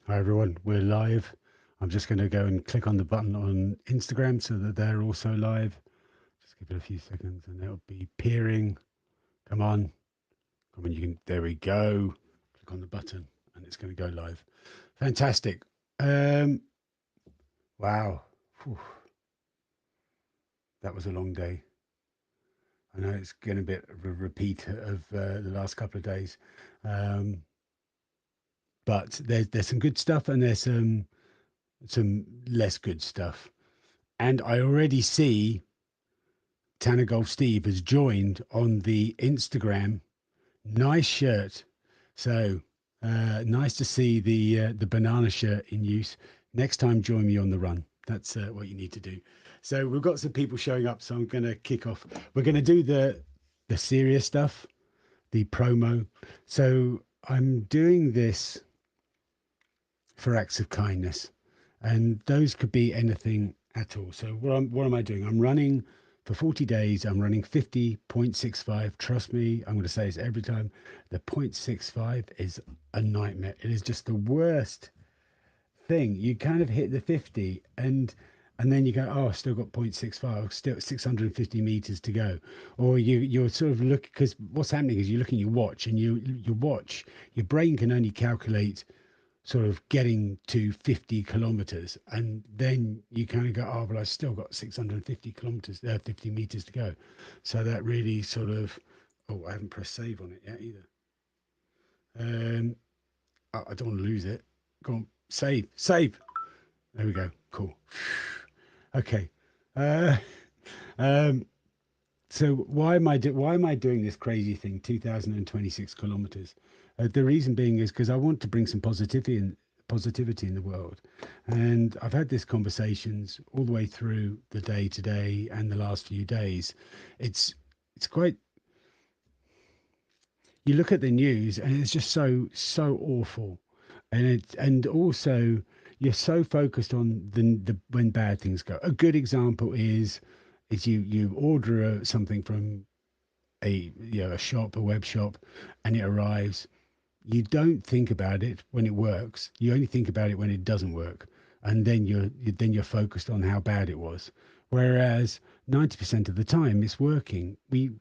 Hi everyone, we're live. I'm just going to go and click on the button on Instagram so that they're also live. Just give it a few seconds and it'll be peering. Come on, come on, you can. There we go. Click on the button and it's going to go live. Fantastic. Um, wow, Whew. That was a long day. I know it's going to be a repeat of the last couple of days, um, but there's some good stuff and there's some less good stuff. And I already see Tanner Golf Steve has joined on the Instagram. Nice shirt. So nice to see the banana shirt in use. Next time, join me on the run. That's what you need to do. So we've got some people showing up. So I'm going to kick off. We're going to do the serious stuff, the promo. So I'm doing this for acts of kindness, and those could be anything at all. So what am I doing? I'm running for 40 days. I'm running 50.65. Trust me, I'm going to say this every time. The 0.65 is a nightmare. It is just the worst thing. You kind of hit the 50 and then you go, oh, I've still got 0.65, still 650 meters to go. Or you're sort of look because what's happening is you look at your watch and your watch, your brain can only calculate sort of getting to 50 kilometers. And then you kind of go, oh, well, I've still got 650 kilometers, 50 meters to go. So that really sort of, oh, I haven't pressed save on it yet either. I don't want to lose it. Go on, save. There we go. Cool. Okay. Uh, um, so why am I doing this crazy thing? 2,026 kilometers. The reason being is because I want to bring some positivity in the world, and I've had these conversations all the way through the day today and the last few days. It's quite. You look at the news and it's just so awful, and also you're so focused on the when bad things go. A good example is you order something from a shop, a web shop, and it arrives. You don't think about it when it works. You only think about it when it doesn't work, and then you're focused on how bad it was. Whereas 90% of the time it's working.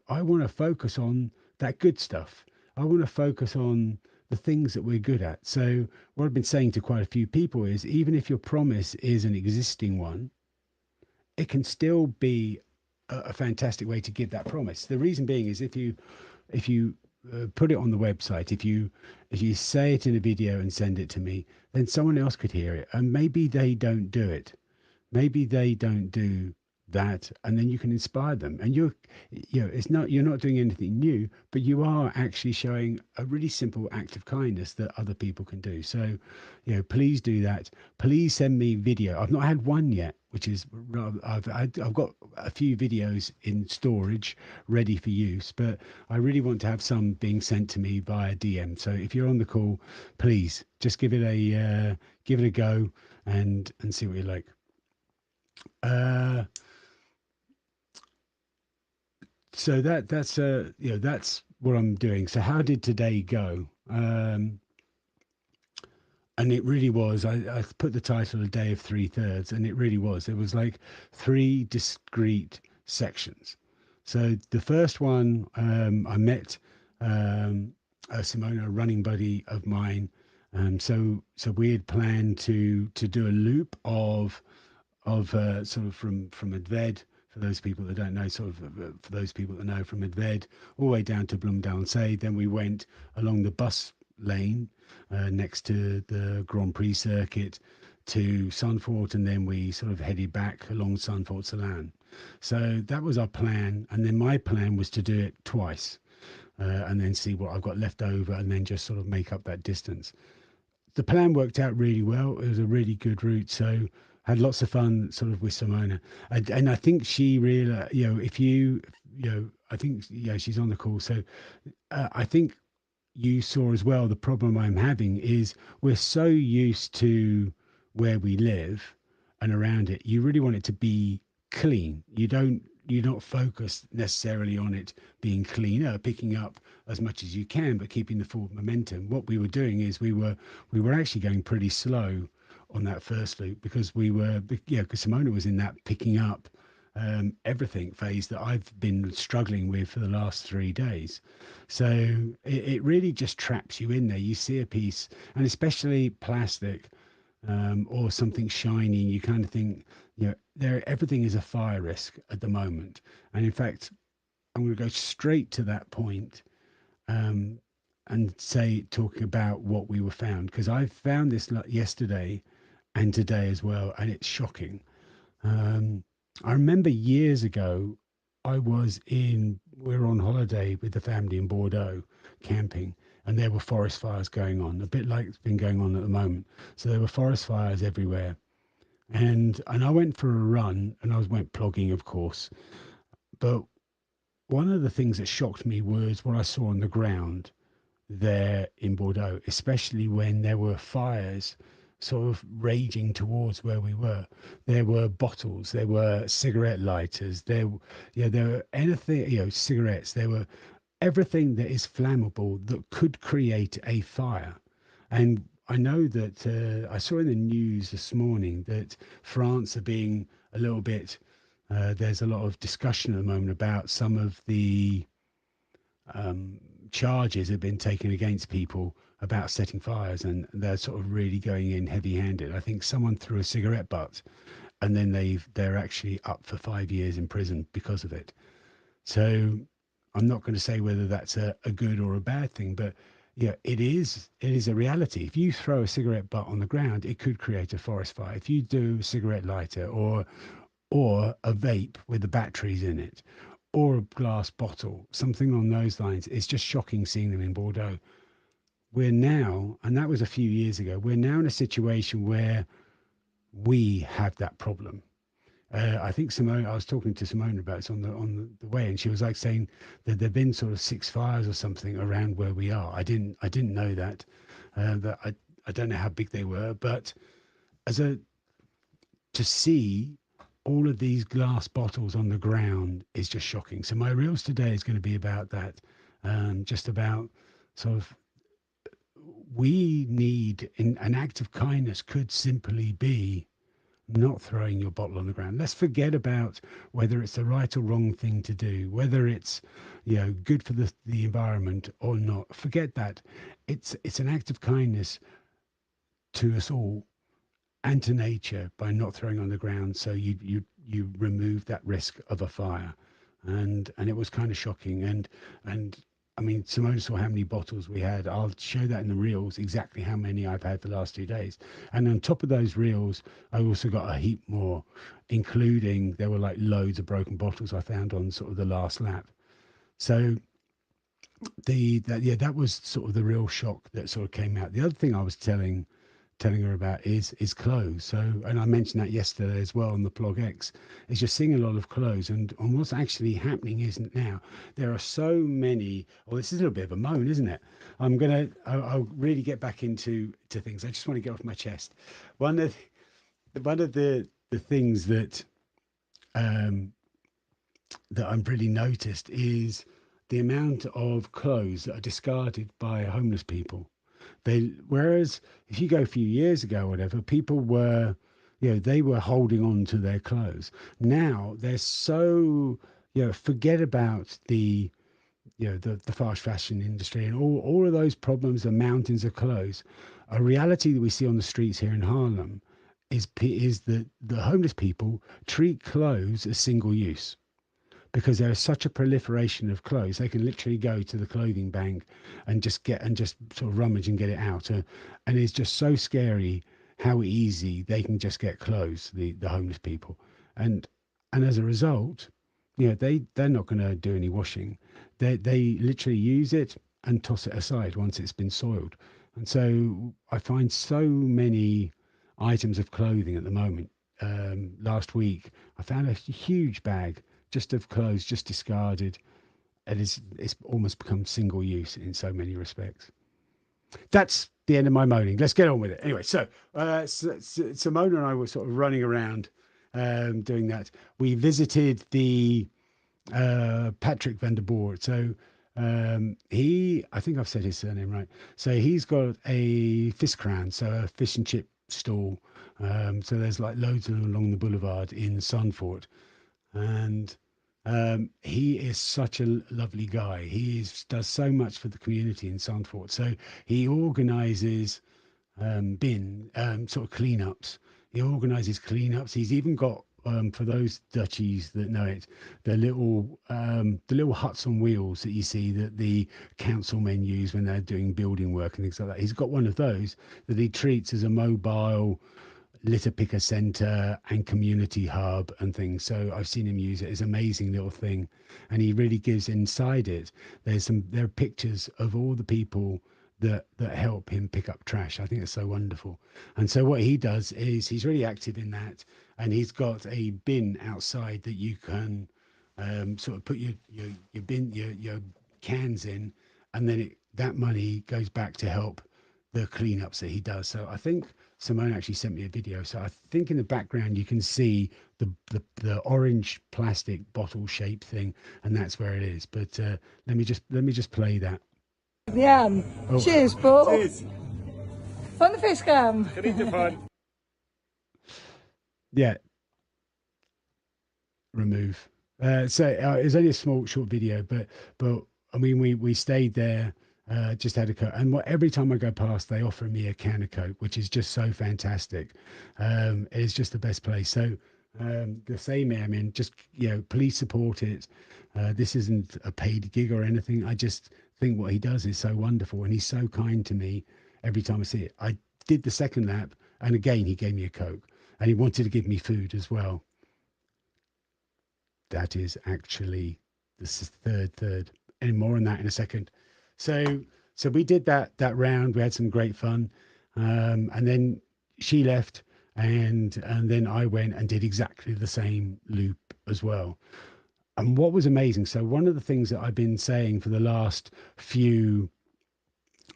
I want to focus on that good stuff. I want to focus on the things that we're good at. So what I've been saying to quite a few people is even if your promise is an existing one, it can still be a fantastic way to give that promise. The reason being is if you put it on the website, if you say it in a video and send it to me, then someone else could hear it, and maybe they don't do it. Maybe they don't do that, and then you can inspire them. And it's not you're not doing anything new, but you are actually showing a really simple act of kindness that other people can do. So, please do that. Please send me video. I've not had one yet, which is rather, I've got a few videos in storage ready for use, but I really want to have some being sent to me via DM. So if you're on the call, please just give it a go and see what you like. Uh, so that's what I'm doing. So how did today go? And it really was. I put the title "A Day of Three Thirds," and it really was. It was like three discrete sections. So the first one, I met Simona, a running buddy of mine. So we had planned to do a loop of sort of from Medved, for those people that don't know, sort of for those people that know, from Medved all the way down to Blomdalen. Then we went along the bus lane next to the Grand Prix circuit to Sunfort, and then we sort of headed back along Sunfort Salan. So that was our plan, and then my plan was to do it twice, and then see what I've got left over, and then just sort of make up that distance. The plan worked out really well. It was a really good route. So had lots of fun sort of with Simona. And I think she really, if I think, she's on the call. So I think you saw as well, the problem I'm having is we're so used to where we live and around it. You really want it to be clean. You don't you're not focused necessarily on it being cleaner, picking up as much as you can, but keeping the full momentum. What we were doing is we were actually going pretty slow on that first loop because because Simona was in that picking up everything phase that I've been struggling with for the last 3 days. So it really just traps you in there. You see a piece, and especially plastic or something shiny, you kind of think, everything is a fire risk at the moment. And in fact, I'm going to go straight to that point um, and talking about what we were found, because I found this yesterday and today as well, and it's shocking. Um, I remember years ago, we were on holiday with the family in Bordeaux camping, and there were forest fires going on, a bit like it's been going on at the moment. So there were forest fires everywhere. And I went for a run and went plogging, of course. But one of the things that shocked me was what I saw on the ground there in Bordeaux, especially when there were fires sort of raging towards where we were. There were bottles, there were cigarette lighters, there were anything, cigarettes, there were everything that is flammable that could create a fire. And I know that I saw in the news this morning that France are being a little bit, there's a lot of discussion at the moment about some of the um, charges have been taken against people about setting fires, and they're sort of really going in heavy-handed. I think someone threw a cigarette butt, and then they're actually up for 5 years in prison because of it. So I'm not going to say whether that's a good or a bad thing, but yeah, it is a reality. If you throw a cigarette butt on the ground, it could create a forest fire. If you do a cigarette lighter or a vape with the batteries in it, or a glass bottle, something on those lines. It's just shocking seeing them in Bordeaux. We're now, and that was a few years ago, we're now in a situation where we have that problem. I think Simone, I was talking to Simone about it on the way, and she was like saying that there've been sort of 6 fires or something around where we are. I didn't know that. That I don't know how big they were, but as a to see all of these glass bottles on the ground is just shocking. So my reels today is going to be about that, just about sort of we need an act of kindness could simply be not throwing your bottle on the ground. Let's forget about whether it's the right or wrong thing to do, whether it's good for the environment or not. Forget that. It's an act of kindness to us all and to nature by not throwing on the ground, so you remove that risk of a fire. And it was kind of shocking. And I mean, Simone saw how many bottles we had. I'll show that in the reels exactly how many I've had the last 2 days. And on top of those reels, I also got a heap more, including there were like loads of broken bottles I found on sort of the last lap. So that was sort of the real shock that sort of came out. The other thing I was telling her about is clothes. So, and I mentioned that yesterday as well on the Plog X, is just seeing a lot of clothes. And what's actually happening isn't now. There are so many. Well, this is a little bit of a moan, isn't it? I'll really get back to things. I just want to get off my chest. One of the things um, that I've really noticed is the amount of clothes that are discarded by homeless people. Whereas if you go a few years ago, or whatever, people were, they were holding on to their clothes. Now they're so, forget about the fast fashion industry and all of those problems, the mountains of clothes. A reality that we see on the streets here in Harlem is that the homeless people treat clothes as single use because there is such a proliferation of clothes. They can literally go to the clothing bank and just sort of rummage and get it out. And it's just so scary how easy they can just get clothes, the homeless people. And and as a result, they're not going to do any washing. They literally use it and toss it aside once it's been soiled. And so I find so many items of clothing at the moment. Last week, I found a huge bag just of clothes just discarded. It's almost become single use in so many respects. That's the end of my moaning. Let's get on with it. Anyway, so Simona and I were sort of running around doing that. We visited the Patrick van der Boer. So I think I've said his surname right. So he's got a Viskraan, so a fish and chip stall. So there's like loads of them along the boulevard in Sandford, and he is such a lovely guy. Does so much for the community in Sandford. So he organises sort of cleanups. He organises cleanups. He's even got for those Dutchies that know it, the little huts on wheels that you see that the councilmen use when they're doing building work and things like that. He's got one of those that he treats as a mobile litter picker center and community hub and things. So I've seen him use it. It's an amazing little thing, and he really gives inside it. There are pictures of all the people that help him pick up trash. I think it's so wonderful. And so what he does is he's really active in that, and he's got a bin outside that you can sort of put your bin your cans in, and then that money goes back to help the cleanups that he does. So I think Simone actually sent me a video. So I think in the background you can see the orange plastic bottle shape thing, and that's where it is. But let me just play that. Jan, Oh, cheers Paul. Cheers. Van de Viskraam. Geniet ervan. yeah, remove. It's only a small short video, but I mean we stayed there, just had a coke, and every time I go past, they offer me a can of coke, which is just so fantastic. It's just the best place. So the same airmen, just please support it. This isn't a paid gig or anything. I just think what he does is so wonderful, and he's so kind to me every time I see it. I did the second lap, and again he gave me a coke, and he wanted to give me food as well. That is actually the third. And more on that in a second. So so we did that round. We had some great fun, and then she left, and then I went and did exactly the same loop as well. And what was amazing, so one of the things that I've been saying for the last few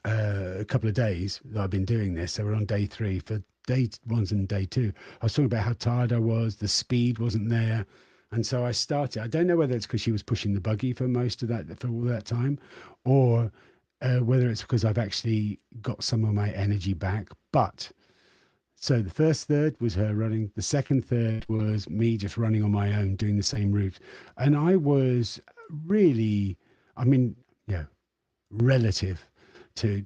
couple of days that I've been doing this, so we're on day three. For day ones and day two, I was talking about how tired I was, the speed wasn't there. And so I started. I don't know whether it's because she was pushing the buggy for most of that, for all that time, or whether it's because I've actually got some of my energy back. But so the first third was her running. The second third was me just running on my own, doing the same route. And I was really, I mean, yeah, relative to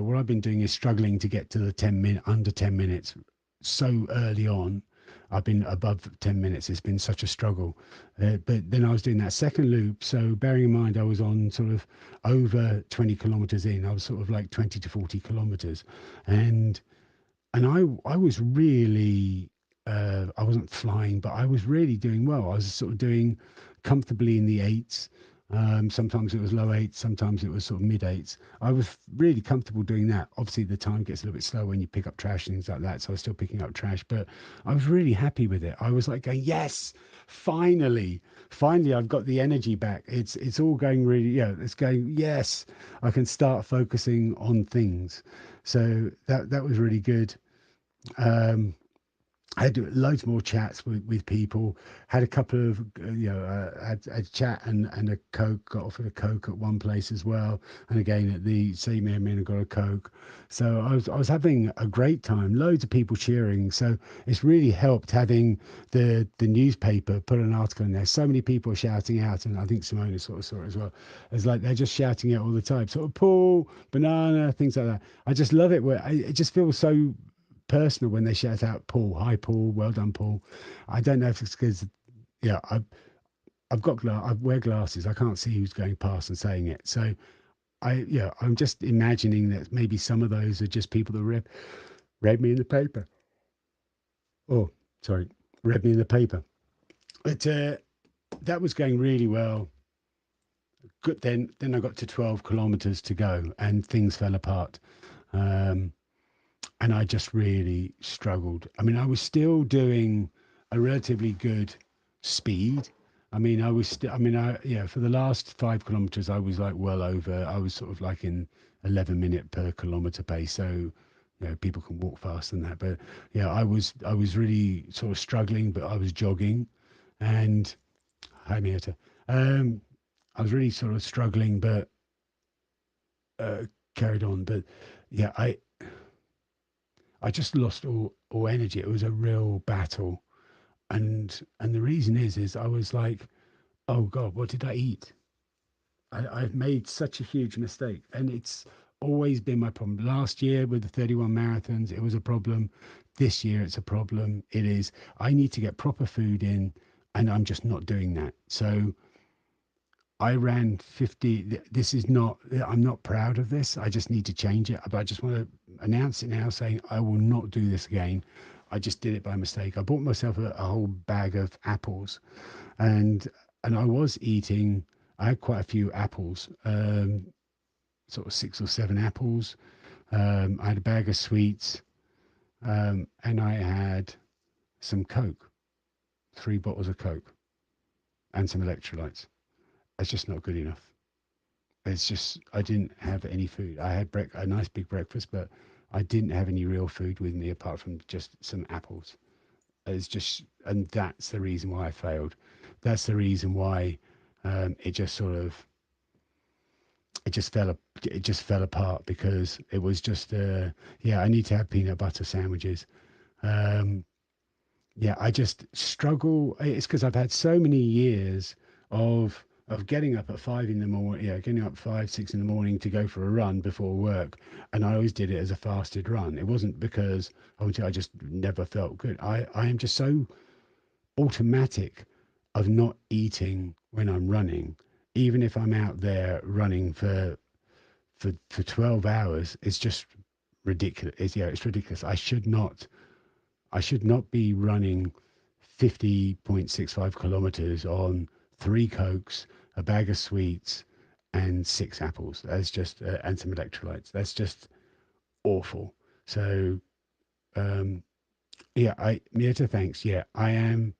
what I've been doing is struggling to get to the 10 minute under 10 minutes so early on. I've been above 10 minutes. It's been such a struggle. But then I was doing that second loop. So bearing in mind, I was on sort of over 20 kilometers in, I was sort of like 20 to 40 kilometers. And, and I was really, I wasn't flying, but I was really doing well. I was sort of doing comfortably in the eights. Sometimes it was low eights, sometimes it was sort of mid eights. I was really comfortable doing that. Obviously, the time gets a little bit slow when you pick up trash and things like that. So I was still picking up trash, but I was really happy with it. I was like going, yes, finally, I've got the energy back. It's all going really, it's going, yes, I can start focusing on things. So that was really good. Um, I had loads more chats with people. Had a couple of, had a chat and a Coke. Got offered a Coke at one place as well, and again at the same area, I got a Coke. So I was having a great time. Loads of people cheering. So it's really helped having the newspaper put an article in there. So many people are shouting out, and I think Simona sort of saw it as well. It's like they're just shouting it all the time. Sort of Paul, banana, things like that. I just love it. It just feels so personal when they shout out Paul. Hi, Paul. Well done, Paul. I don't know if it's because, yeah, I've got I wear glasses. I can't see who's going past and saying it. So I'm just imagining that maybe some of those are just people that read me in the paper. Oh, sorry, read me in the paper. But that was going really well. Good. Then I got to 12 kilometers to go, and things fell apart. Um, and I just really struggled. I mean, I was still doing a relatively good speed. I mean, I was still, I mean, for the last 5 kilometers, I was like well over, I was sort of like in 11-minute per kilometer pace. So, people can walk faster than that. But yeah, I was really sort of struggling, but I was jogging, and hi, Mieta. Um, I was really sort of struggling, but uh, carried on. But yeah, I just lost all energy. It was a real battle, and the reason is I was like, oh God, what did I eat? I've made such a huge mistake, and it's always been my problem. Last year with the 31 marathons, it was a problem. This year, it's a problem. It is. I need to get proper food in, and I'm just not doing that. So I ran 50. This is not, I'm not proud of this. I just need to change it. But I just want to announce it now saying I will not do this again. I just did it by mistake. I bought myself a whole bag of apples, and and I was eating. I had quite a few apples, sort of 6 or 7 apples. I had a bag of sweets, and I had some Coke, 3 bottles of Coke, and some electrolytes. It's just not good enough. It's just I didn't have any food. I had a nice big breakfast, but I didn't have any real food with me apart from just some apples. It's just, and that's the reason why I failed. That's the reason why it just sort of it just fell apart because it was just yeah, I need to have peanut butter sandwiches. Um, yeah, I just struggle. It's because I've had so many years of getting up at 5 in the morning, yeah, getting up 5, 6 in the morning to go for a run before work, and I always did it as a fasted run. It wasn't because obviously I just never felt good. I am just so automatic of not eating when I'm running, even if I'm out there running for 12 hours. It's just ridiculous. Yeah, it's ridiculous. I should not be running 50.65 kilometers on 3 Cokes, a bag of sweets, and 6 apples. That's just, and some electrolytes. That's just awful. So, um, yeah, Mirta, thanks. Yeah, I am.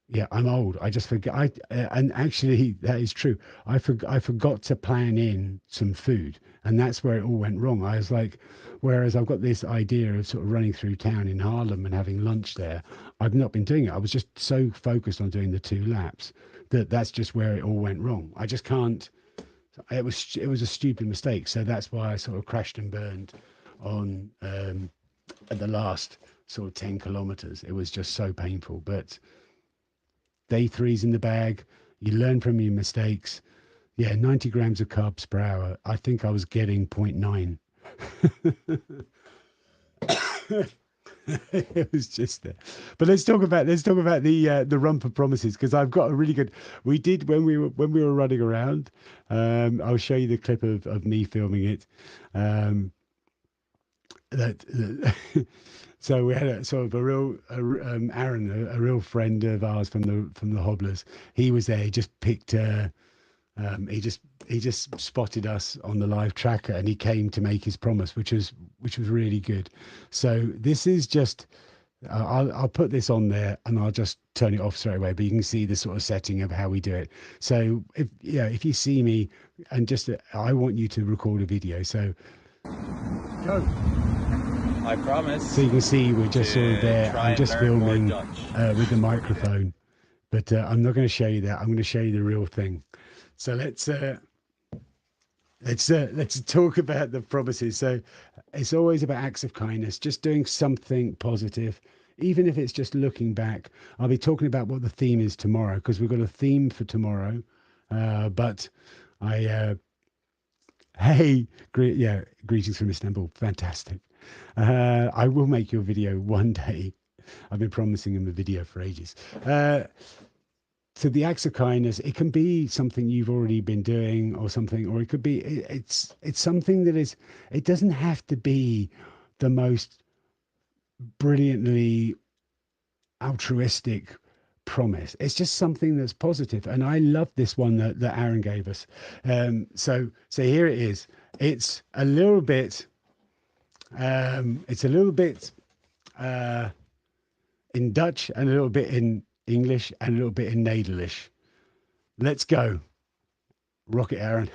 Yeah, I'm old. I just forget. And actually, that is true. I forgot to plan in some food, and that's where it all went wrong. I was like, whereas I've got this idea of sort of running through town in Harlem and having lunch there, I've not been doing it. I was just so focused on doing the 2 laps that that's just where it all went wrong. I just can't. It was a stupid mistake. So that's why I sort of crashed and burned on at the last sort of 10 kilometers. It was just so painful, but day three's in the bag. You learn from your mistakes. Yeah, 90 grams of carbs per hour. I think I was getting point 0.9. It was just there. But let's talk about the run for promises because I've got a really good. We did when we were running around. I'll show you the clip of me filming it. Um, that so we had a sort of Aaron, a real friend of ours from the Hobblers. He was there. He just picked. He just spotted us on the live tracker, and he came to make his promise, which was really good. So this is just. I'll put this on there, and I'll just turn it off straight away. But you can see the sort of setting of how we do it. So if you see me, and just I want you to record a video. So go. I promise. So you can see we're just sort of there. Try I'm and just learn more filming Dutch with the before we do. microphone, but I'm not going to show you that. I'm going to show you the real thing. So let's talk about the promises. So it's always about acts of kindness, just doing something positive, even if it's just looking back. I'll be talking about what the theme is tomorrow because we've got a theme for tomorrow. But I hey, yeah, greetings from Istanbul. Fantastic. I will make your video one day. I've been promising him a video for ages. So the acts of kindness, it can be something you've already been doing or something, or it could be it's something that is. It doesn't have to be the most brilliantly altruistic promise. It's just something that's positive, and I love this one that Aaron gave us. So here it is. It's a little bit. It's a little bit in Dutch and a little bit in English and a little bit in Nederlands. Let's go. Rocket Aaron.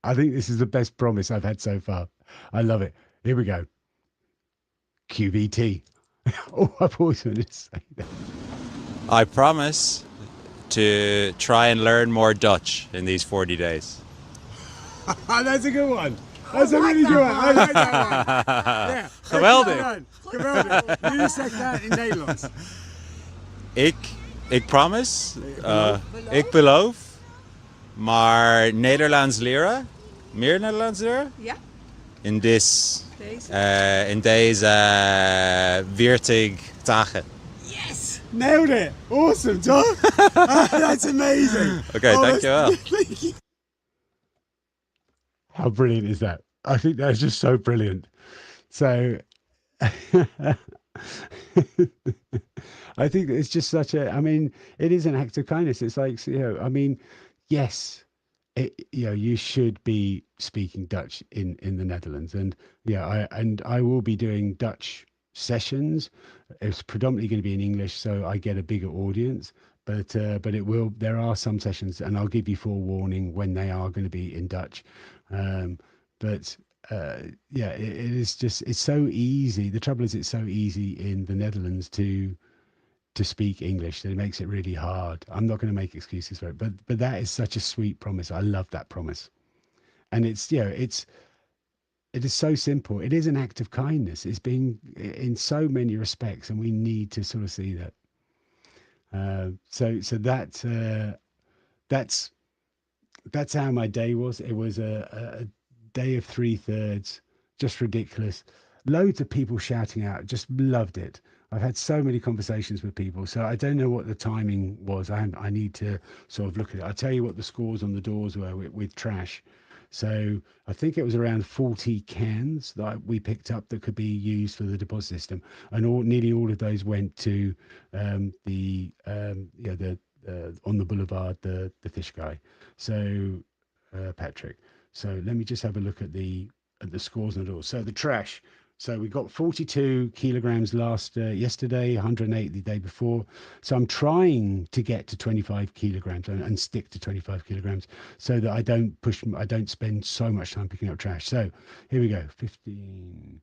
I think this is the best promise I've had so far. I love it. Here we go. QVT. Oh, I've always wanted to say that. I promise to try and learn more Dutch in these 40 days. That's a good one. That's a really good one. I like that one. Ja, Geweldig. Geweldig. Jullie zegt dat in Nederlands. Ik promise, ik beloof, maar Nederlands leren, meer Nederlands leren? Ja. In deze 40 dagen. Yes! Nailed it! Awesome, Tom! That's amazing! Oké, dankjewel. Thank you. How brilliant is that? I think that's just so brilliant. So, I think it's just such a, I mean, it is an act of kindness. It's like, I mean, yes, you should be speaking Dutch in the Netherlands. And I will be doing Dutch sessions. It's predominantly going to be in English, so I get a bigger audience. But there are some sessions, and I'll give you forewarning when they are going to be in Dutch. It is just, it's so easy. The trouble is, it's so easy in the Netherlands to speak English that it makes it really hard. I'm not going to make excuses for it, but that is such a sweet promise. I love that promise. And it is so simple. It is an act of kindness. It's being in so many respects, and we need to sort of see that. That's how my day was. It was a day of 3/3, just ridiculous. Loads of people shouting out, just loved it. I've had so many conversations with people, so I don't know what the timing was. I need to sort of look at it. I'll tell you what the scores on the doors were with trash. So I think it was around 40 cans that we picked up that could be used for the deposit system, and nearly all of those went to on the boulevard, the fish guy. So Patrick. So let me just have a look at the scores and all. So the trash. So we got 42 kilograms yesterday, 108 the day before. So I'm trying to get to 25 kilograms and stick to 25 kilograms so that I don't spend so much time picking up trash. So here we go. 15,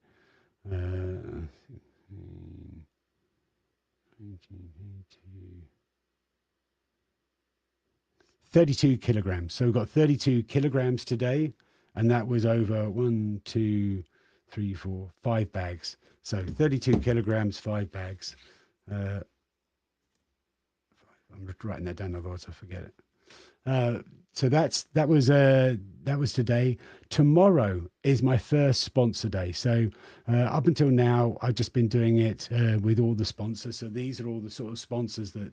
32 kilograms. So we've got 32 kilograms today, and that was over 1, 2, 3, 4, 5 bags. So 32 kilograms, 5 bags. I'm writing that down, otherwise I forget it. So that was today. Tomorrow is my first sponsor day. So up until now, I've just been doing it with all the sponsors. So these are all the sort of sponsors that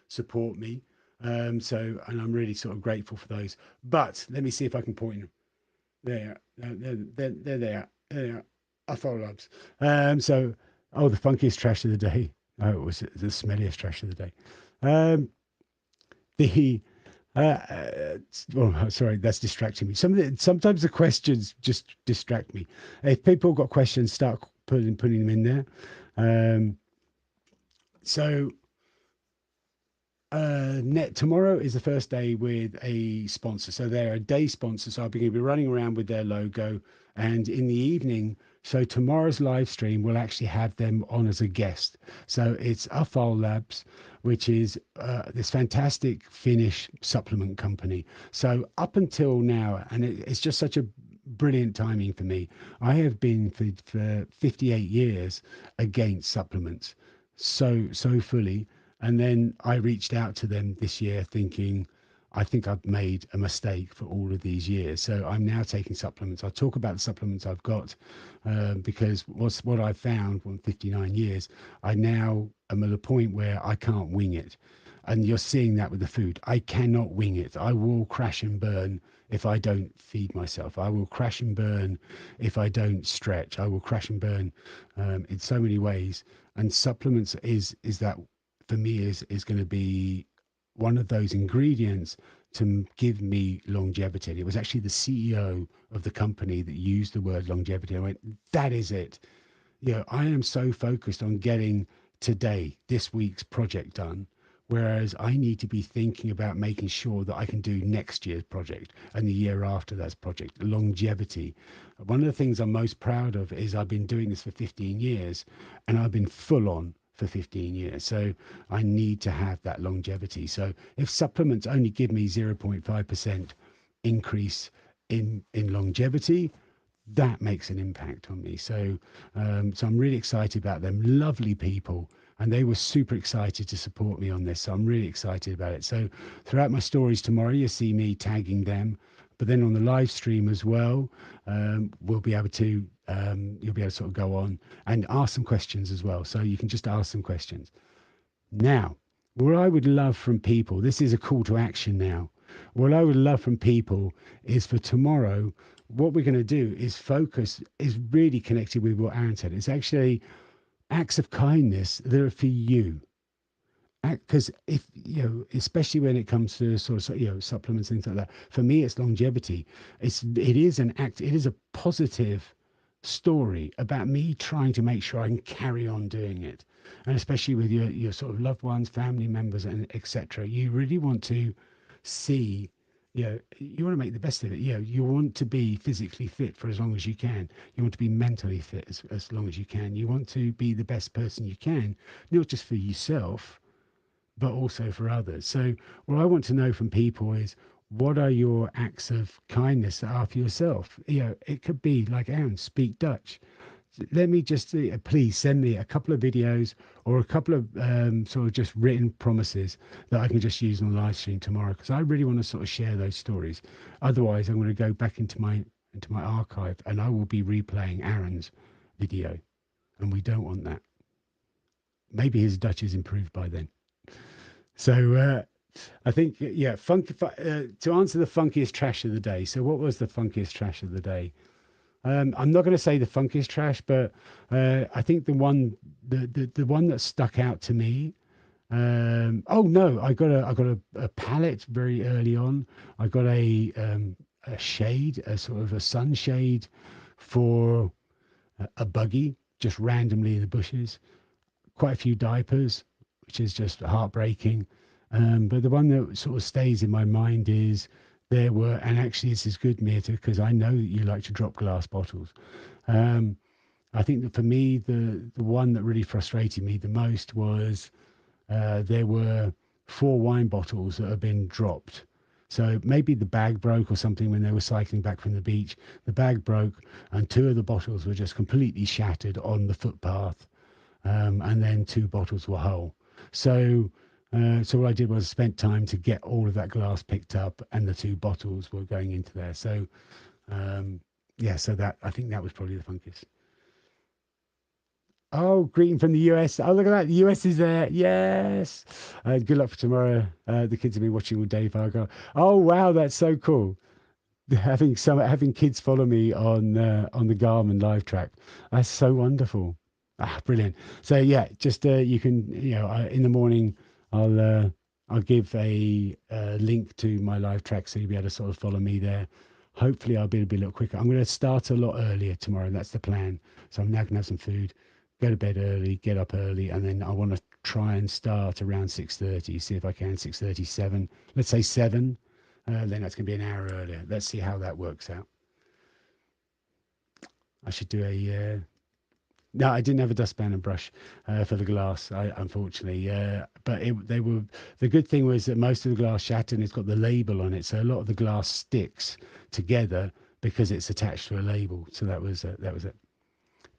support me. And I'm really sort of grateful for those. But let me see if I can point them. There they are. Affolabs. The funkiest trash of the day. Oh, it was the smelliest trash of the day. Sorry, that's distracting me. Sometimes the questions just distract me. If people got questions, start putting them in there. Tomorrow is the first day with a sponsor. So they're a day sponsor. So I'll be running around with their logo, and in the evening. So tomorrow's live stream will actually have them on as a guest. So it's Affolabs, which is this fantastic Finnish supplement company. So up until now, and it's just such a brilliant timing for me. I have been for 58 years against supplements so fully. And then I reached out to them this year thinking, I think I've made a mistake for all of these years. So I'm now taking supplements. I'll talk about the supplements I've got because what I've found from 59 years, I now am at a point where I can't wing it. And you're seeing that with the food. I cannot wing it. I will crash and burn if I don't feed myself. I will crash and burn if I don't stretch. I will crash and burn in so many ways. And supplements is that, for me, is going to be one of those ingredients to give me longevity. And it was actually the CEO of the company that used the word longevity. I went, that is it. I am so focused on getting this week's project done, whereas I need to be thinking about making sure that I can do next year's project and the year after that project. Longevity. One of the things I'm most proud of is I've been doing this for 15 years, and I've been full on for 15 years. So I need to have that longevity. So if supplements only give me 0.5% increase in longevity, that makes an impact on me. So I'm really excited about them. Lovely people, and they were super excited to support me on this. So I'm really excited about it. So throughout my stories tomorrow, you'll see me tagging them, but then on the live stream as well, we'll be able to you'll be able to sort of go on and ask some questions as well. So you can just ask some questions. Now, what I would love from people, this is a call to action now. What I would love from people is for tomorrow, what we're going to do is focus, is really connected with what Aaron said. It's actually acts of kindness that are for you. Because if, especially when it comes to sort of, supplements, things like that, for me, it's longevity. It is an act, it is a positive story about me trying to make sure I can carry on doing it. And especially with your sort of loved ones, family members, and etc. You really want to see, you want to make the best of it. You want to be physically fit for as long as you can. You want to be mentally fit as long as you can. You want to be the best person you can, not just for yourself, but also for others. So what I want to know from people is, what are your acts of kindness that are for yourself? It could be like, Aaron, speak Dutch. Let me just, please send me a couple of videos or a couple of sort of just written promises that I can just use on the live stream tomorrow, because I really want to sort of share those stories. Otherwise, I'm going to go back into my archive and I will be replaying Aaron's video, and we don't want that. Maybe his Dutch is improved by then. So I think, to answer the funkiest trash of the day. So what was the funkiest trash of the day? I'm not going to say the funkiest trash, but I think the one that stuck out to me. Oh no, I got a pallet very early on. I got a shade, a sort of a sunshade for a buggy, just randomly in the bushes. Quite a few diapers, which is just heartbreaking. But the one that sort of stays in my mind is, and actually this is good, Mirta, because I know that you like to drop glass bottles. I think that for me, the one that really frustrated me the most was there were 4 wine bottles that have been dropped. So maybe the bag broke or something when they were cycling back from the beach. The bag broke and 2 of the bottles were just completely shattered on the footpath. And then 2 bottles were whole. So what I did was spent time to get all of that glass picked up, and the 2 bottles were going into there. So, so that, I think that was probably the funkiest. Oh, greeting from the US. Oh, look at that. The US is there. Yes. Good luck for tomorrow. The kids have been watching all day, Fargo. Oh, wow. That's so cool. Having kids follow me on the Garmin live track. That's so wonderful. Brilliant. So yeah, just you can, in the morning, I'll give a link to my live track, so you'll be able to sort of follow me there. Hopefully I'll be able to be a little quicker. I'm going to start a lot earlier tomorrow. That's the plan. So I'm now going to have some food, go to bed early, get up early, and then I want to try and start around 6:30. See if I can 6:37. Let's say 7. Then that's going to be an hour earlier. Let's see how that works out. I should do a no, I didn't have a dustpan and brush for the glass, unfortunately. But the good thing was that most of the glass shattered and it's got the label on it. So a lot of the glass sticks together because it's attached to a label. So that was it.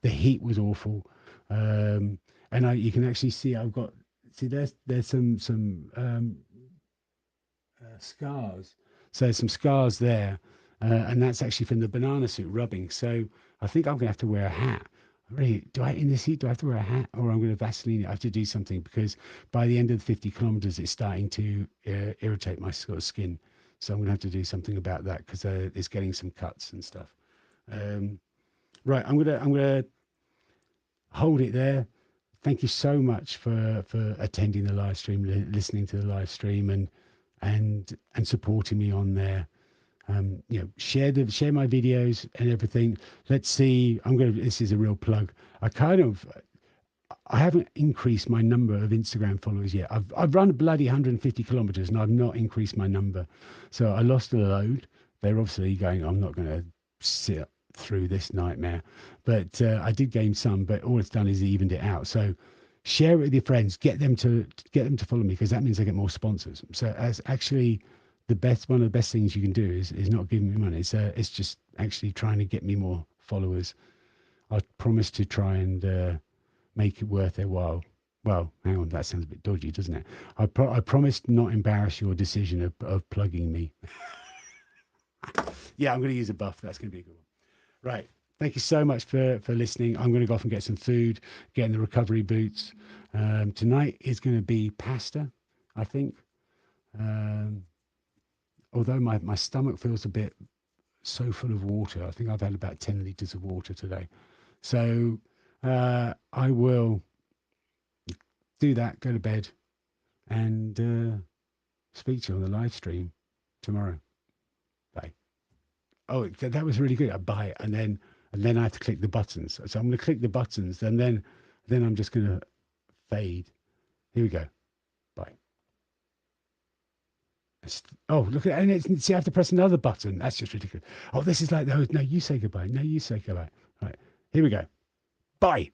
The heat was awful. And you can actually see there's some scars. So there's some scars there. And that's actually from the banana suit rubbing. So I think I'm going to have to wear a hat. Really, in this heat, do I have to wear a hat, or I'm going to Vaseline it? I have to do something, because by the end of the 50 kilometers, it's starting to irritate my sort of skin. So I'm going to have to do something about that, because it's getting some cuts and stuff. Right, I'm gonna hold it there. Thank you so much for attending the live stream, listening to the live stream, and supporting me on there. Share my videos and everything. Let's see. This is a real plug. I haven't increased my number of Instagram followers yet. I've run a bloody 150 kilometers and I've not increased my number. So I lost a load. They're obviously going, I'm not going to sit through this nightmare. But I did gain some, but all it's done is evened it out. So share it with your friends, get them to follow me, because that means I get more sponsors. So as actually one of the best things you can do is not giving me money. It's just actually trying to get me more followers. I promise to try and make it worth their while. Well, hang on, that sounds a bit dodgy, doesn't it? I promise to not embarrass your decision of plugging me. Yeah, I'm going to use a buff. That's going to be a good one. Right. Thank you so much for listening. I'm going to go off and get some food, get in the recovery boots. Tonight is going to be pasta, I think. Although my stomach feels a bit so full of water. I think I've had about 10 litres of water today. So I will do that, go to bed, and speak to you on the live stream tomorrow. Bye. Oh, that was really good. I buy it, and then I have to click the buttons. So I'm going to click the buttons, and then I'm just going to fade. Here we go. Bye. Oh, look at it. And see, I have to press another button. That's just ridiculous. Oh, this is like, no, you say goodbye. No, you say goodbye. Right. Here we go. Bye.